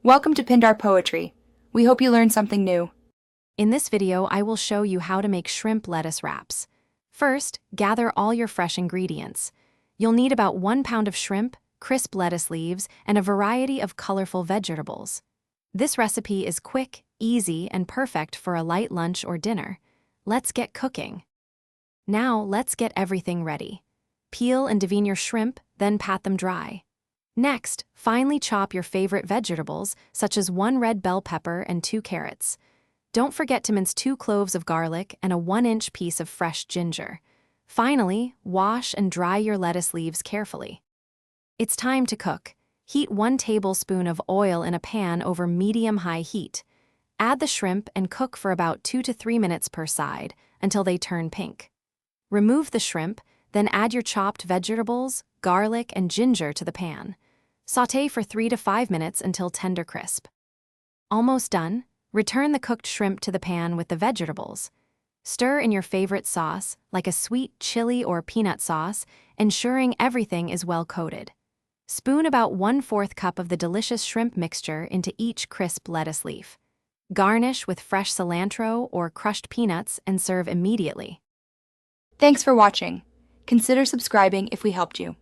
Welcome to Pindar Poetry. We hope you learned something new. In this video, I will show you how to make shrimp lettuce wraps. First, gather all your fresh ingredients. You'll need about 1 pound of shrimp, crisp lettuce leaves, and a variety of colorful vegetables. This recipe is quick, easy, and perfect for a light lunch or dinner. Let's get cooking. Now, let's get everything ready. Peel and deveined your shrimp, then pat them dry. Next, finely chop your favorite vegetables, such as 1 red bell pepper and 2 carrots. Don't forget to mince 2 cloves of garlic and a 1-inch piece of fresh ginger. Finally, wash and dry your lettuce leaves carefully. It's time to cook. Heat 1 tablespoon of oil in a pan over medium-high heat. Add the shrimp and cook for about 2 to 3 minutes per side until they turn pink. Remove the shrimp, then add your chopped vegetables, garlic, and ginger to the pan. Sauté for 3 to 5 minutes until tender crisp. Almost done, return the cooked shrimp to the pan with the vegetables. Stir in your favorite sauce, like a sweet chili or peanut sauce, ensuring everything is well coated. Spoon about 1/4 cup of the delicious shrimp mixture into each crisp lettuce leaf. Garnish with fresh cilantro or crushed peanuts and serve immediately. Thanks for watching. Consider subscribing if we helped you.